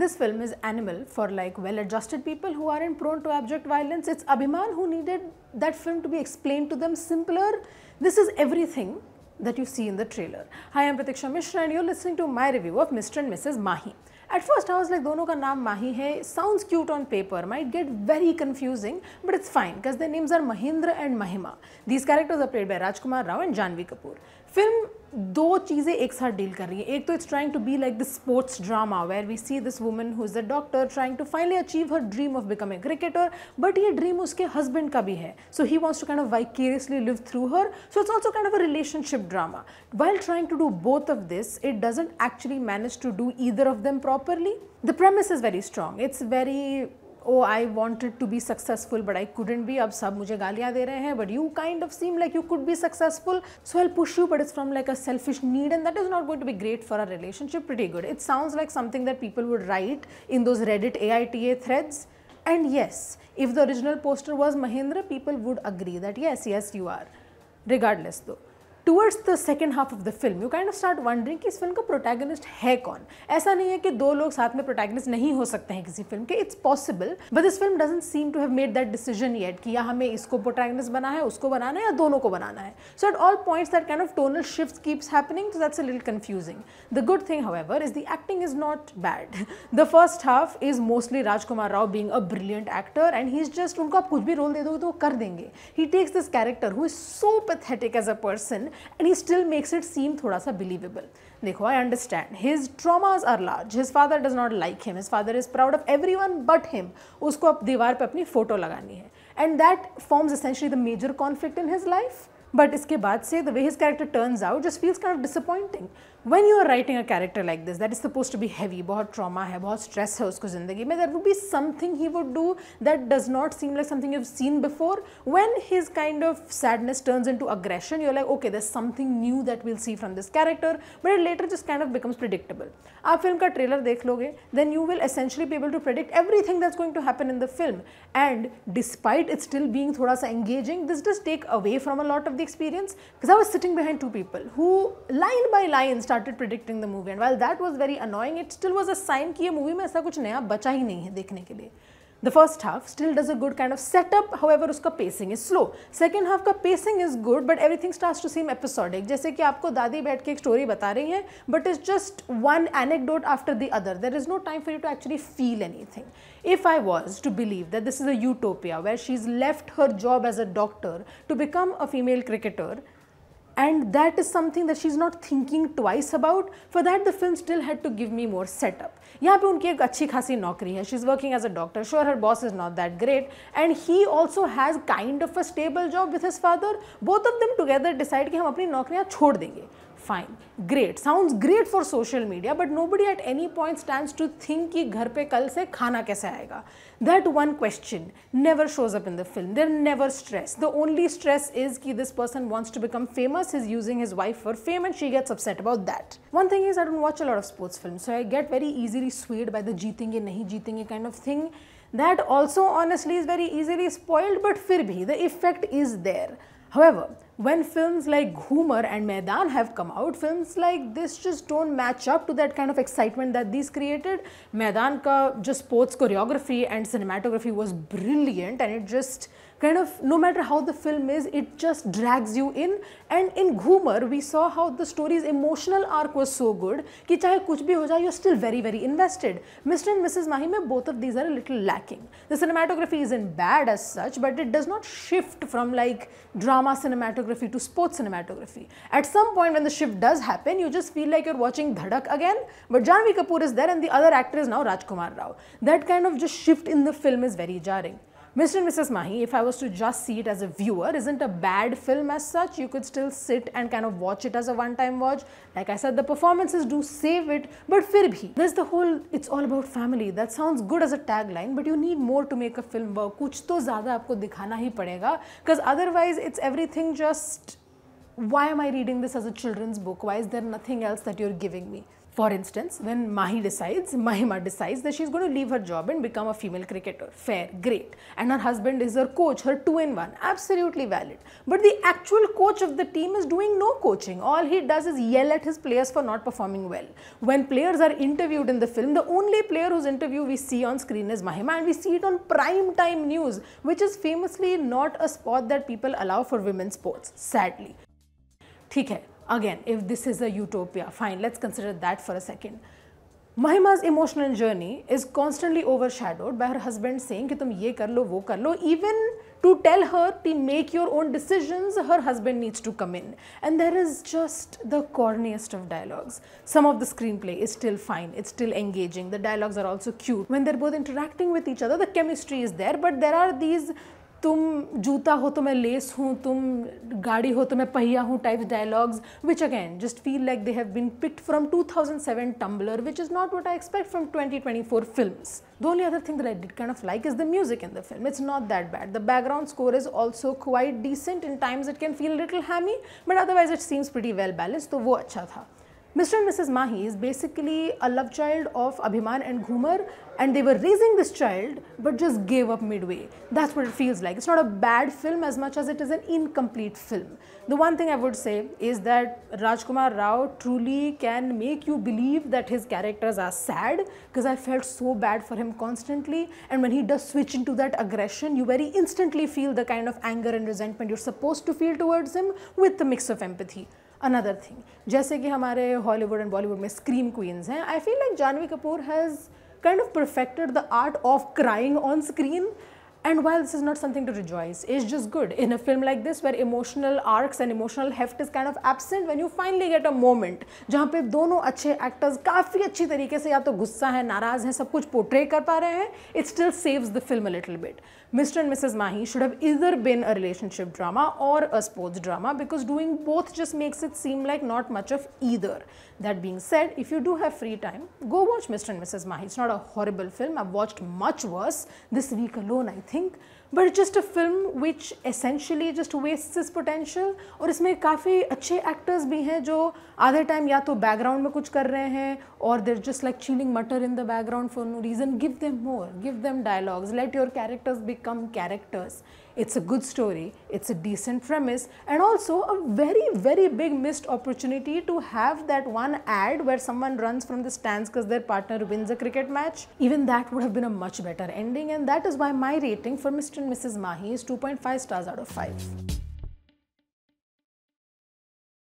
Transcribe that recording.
This film is animal for like well-adjusted people who aren't prone to abject violence. It's Abhiman who needed that film to be explained to them simpler. This is everything that you see in the trailer. Hi, I'm Pratiksha Mishra and you're listening to my review of Mr. and Mrs. Mahi. At first I was like, दोनों का नाम माही है, sounds cute on paper, might get very confusing, but it's fine because their names are Mahindra and Mahima. These characters are played by Rajkumar Rao and Janhvi Kapoor. Film दो चीज़ें एक साथ deal कर रही है. एक तो it's trying to be like the sports drama where we see this woman who is a doctor trying to finally achieve her dream of becoming cricketer, but ये ड्रीम उसके हस्बैंड का भी है, so he wants to kind of vicariously live through her, so it's also kind of a relationship drama. While trying to do both of this, it doesn't actually manage to do either of them properly. The premise is very strong. It's very, oh, I wanted to be successful but I couldn't be, अब सब मुझे गालियाँ दे रहे हैं, but you kind of seem like you could be successful, so I'll push you, but it's from like a selfish need and that is not going to be great for a relationship. Pretty good. It sounds like something that people would write in those Reddit AITA threads. And yes, if the original poster was Mahindra, people would agree that yes, you are. Regardless though, towards the second half of the film you kind of start wondering कि इस film का protagonist है कौन. ऐसा नहीं है कि दो लोग साथ में प्रोटैगनिस्ट नहीं हो सकते हैं किसी फिल्म के, it's possible, but this film doesn't seem to have made that decision yet कि या हमें इसको प्रोटैगनिस्ट बनाना है, उसको बनाना है या दोनों को बनाना है. So at all points that kind of tonal shift keeps happening, so that's a little confusing. The good thing however is the acting is not bad. The first half is mostly Rajkumar Rao being a brilliant actor and he is just, उनको आप कुछ भी role दे दोगे तो वो कर देंगे. He takes this character who is so pathetic as a person and he still makes it seem थोड़ा सा believable. देखो, I understand his traumas are large. His father does not like him. His father is proud of everyone but him. उसको अब दीवार पे अपनी photo लगानी है and that forms essentially the major conflict in his life. But इसके बाद से the way his character turns out just feels kind of disappointing. When you are writing a character like this that is supposed to be heavy, बहुत trauma है, बहुत stress है उसको ज़िंदगी में, there would be something he would do that does not seem like something you've seen before. When his kind of sadness turns into aggression, you're like, okay, there's something new that we'll see from this character, but it later just kind of becomes predictable. आप film का trailer देख लोगे, then you will essentially be able to predict everything that's going to happen in the film. And despite it still being थोड़ा सा engaging, this does take away from a lot of the experience, because I was sitting behind two people who line by line started predicting the movie, and while that was very annoying, it still was a sign कि ये movie में ऐसा कुछ नया बचा ही नहीं है देखने के लिए. The first half still does a good kind of setup, however उसका pacing is slow. Second half का pacing is good, but everything starts to seem episodic. जैसे कि आपको दादी बैठ के एक स्टोरी बता रही है, but it's just one anecdote after the other. There is no time for you to actually feel anything. If I was to believe that this is a utopia where she's left her job as a doctor to become a female cricketer, and that is something that she's not thinking twice about, for that the film still had to give me more setup. यहाँ पे उनकी एक अच्छी खासी नौकरी है, she's working as a doctor, sure her boss is not that great and he also has kind of a stable job with his father. Both of them together decide कि हम अपनी नौकरियाँ छोड़ देंगे. Fine, great, sounds great for social media, but nobody at any point stands to think कि घर पे कल से खाना कैसे आएगा. That one question never shows up in the film. They're never stressed. The only stress is कि this person wants to become famous, he's using his wife for fame and she gets upset about that. One thing is I don't watch a lot of sports films, so I get very easily swayed by the जीतेंगे नहीं जीतेंगे kind of thing. That also honestly is very easily spoiled, but फिर भी the effect is there. However, when films like Ghumar and Maidan have come out, films like this just don't match up to that kind of excitement that these created. Maidan ka just sports choreography and cinematography was brilliant and it just kind of, no matter how the film is, it just drags you in. And in Ghumar, we saw how the story's emotional arc was so good कि चाहे कुछ भी हो जाए, you're still very, very invested. Mr. and Mrs. Mahi में both of these are a little lacking. The cinematography isn't bad as such, but it does not shift from like drama cinematography to sports cinematography. At some point when the shift does happen, you just feel like you're watching Dhadak again, but Janhvi Kapoor is there and the other actor is now Rajkumar Rao. That kind of just shift in the film is very jarring. Mr. and Mrs. Mahi, if I was to just see it as a viewer, isn't a bad film as such. You could still sit and kind of watch it as a one-time watch. Like I said, the performances do save it, but फिर भी there's the whole it's all about family. That sounds good as a tagline, but you need more to make a film work. कुछ तो ज़्यादा आपको दिखाना ही पड़ेगा, because otherwise it's everything just, why am I reading this as a children's book? Why is there nothing else that you're giving me? For instance, when Mahima decides that she's going to leave her job and become a female cricketer. Fair, great. And her husband is her coach, her 2-in-1. Absolutely valid. But the actual coach of the team is doing no coaching. All he does is yell at his players for not performing well. When players are interviewed in the film, the only player whose interview we see on screen is Mahima, and we see it on prime time news, which is famously not a spot that people allow for women's sports, sadly. ठीक है. Again, if this is a utopia, fine, let's consider that for a second. Mahima's emotional journey is constantly overshadowed by her husband saying कि तुम ये कर लो, वो कर लो. Even to tell her to make your own decisions, her husband needs to come in. And there is just the corniest of dialogues. Some of the screenplay is still fine, it's still engaging. The dialogues are also cute. When they're both interacting with each other, the chemistry is there, but there are these तुम जूता हो तो मैं less हूँ, तुम गाड़ी हो तो मैं पहिया हूँ types dialogues, which again just feel like they have been picked from 2007 Tumblr, which is not what I expect from 2024 films. The only other thing that I did kind of like is the music in the film. It's not that bad. The background score is also quite decent. In times it can feel a little hammy, but otherwise it seems pretty well balanced, तो वो अच्छा था. Mr. and Mrs. Mahi is basically a love child of Abhiman and Ghumar, and they were raising this child but just gave up midway. That's what it feels like. It's not a bad film as much as it is an incomplete film. The one thing I would say is that Rajkumar Rao truly can make you believe that his characters are sad, because I felt so bad for him constantly, and when he does switch into that aggression, you very instantly feel the kind of anger and resentment you're supposed to feel towards him with the mix of empathy. Another thing, जैसे कि हमारे Hollywood and Bollywood में scream queens हैं, I feel like Janhvi Kapoor has kind of perfected the art of crying on screen. And while this is not something to rejoice, it's just good. In a film like this, where emotional arcs and emotional heft is kind of absent, when you finally get a moment जहाँ पे दोनों अच्छे actors काफ़ी अच्छी तरीके से या तो गुस्सा है, नाराज़ हैं, सब कुछ portray कर पा रहे हैं, it still saves the film a little bit. Mr. and Mrs. Mahi should have either been a relationship drama or a sports drama, because doing both just makes it seem like not much of either. That being said, if you do have free time, go watch Mr. and Mrs. Mahi. It's not a horrible film. I've watched much worse this week alone, I think. But it's just a film which essentially just wastes its potential. और इसमें काफ़ी अच्छे actors भी हैं जो आधे time या तो background में कुछ कर रहे हैं, or they're just like chewing mutter in the background for no reason. Give them more, give them dialogues, let your characters become characters. It's a good story, it's a decent premise, and also a very, very big missed opportunity to have that one ad where someone runs from the stands because their partner wins a cricket match. Even that would have been a much better ending, and that is why my rating for Mr. and Mrs. Mahi is 2.5 stars out of 5.